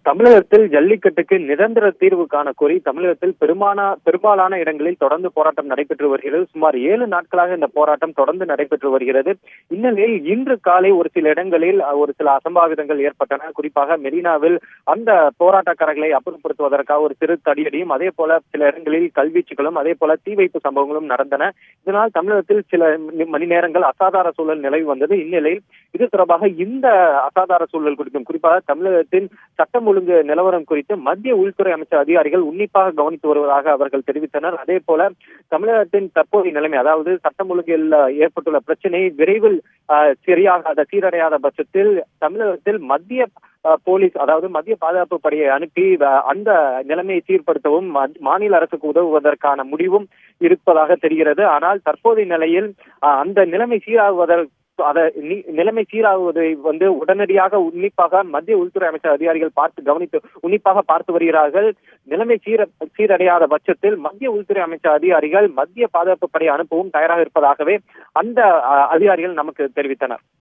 தமிழகத்தில் ஜல்லிக்கட்டுக்கு நிரந்தர தீர்வு காண கோரி தமிழகத்தில் பெரும்பாலான இடங்களில் தொடர்ந்து போராட்டம் நடைபெற்று வருகிறது. சுமார் 7 நாட்களாக இந்த போராட்டம் தொடர்ந்து நடைபெற்று வருகிறது. இந்நிலையில் இன்று காலை ஒரு சில இடங்களில் ஒரு சில அசம்பாவிதங்கள் ஏற்பட்டன. குறிப்பாக மெரினாவில் அந்த போராட்டக்காரர்களை அப்புறப்படுத்துவதற்காக ஒரு சிறு தடியடியும், அதே போல சில இடங்களில் கல்வீச்சுகளும், அதே போல தீ வைப்பு சம்பவங்களும் நடந்தன. இதனால் தமிழகத்தில் சில மணி நேரங்கள் அசாதார சூழல் நிலவி வந்தது. இந்நிலையில் இது தொடர்பாக இந்த அசாதார சூழல் குறித்தும், குறிப்பாக தமிழகத்தின் சட்டம் ஒழுங்கு நிலவரம் குறித்து மத்திய உள்துறை அமைச்சர் அதிகாரிகள் உன்னிப்பாக கவனித்து வருவதாக அவர்கள் தெரிவித்தனர். அதே போல தமிழகத்தின் தற்போதைய நிலைமை, அதாவது சட்டம் ஒழுங்கில் ஏற்பட்டுள்ள பிரச்சனை விரைவில் சீரடையாத பட்சத்தில் தமிழகத்தில் மத்திய போலீஸ், அதாவது மத்திய பாதுகாப்பு படையை அனுப்பி அந்த நிலைமையை சீர்படுத்தவும் மாநில அரசுக்கு உதவுவதற்கான முடிவும் இருப்பதாக தெரிகிறது. ஆனால் தற்போதைய நிலையில் அந்த நிலைமை சீராகுவதை உடனடியாக உன்னிப்பாக மத்திய உள்துறை அமைச்சர் அதிகாரிகள் உன்னிப்பாக பார்த்து வருகிறார்கள். நிலைமை சீரடையாத பட்சத்தில் மத்திய உள்துறை அமைச்சர் அதிகாரிகள் மத்திய பாதுகாப்பு படையை அனுப்பவும் தயாராக இருப்பதாகவே அந்த அதிகாரிகள் நமக்கு தெரிவித்தனர்.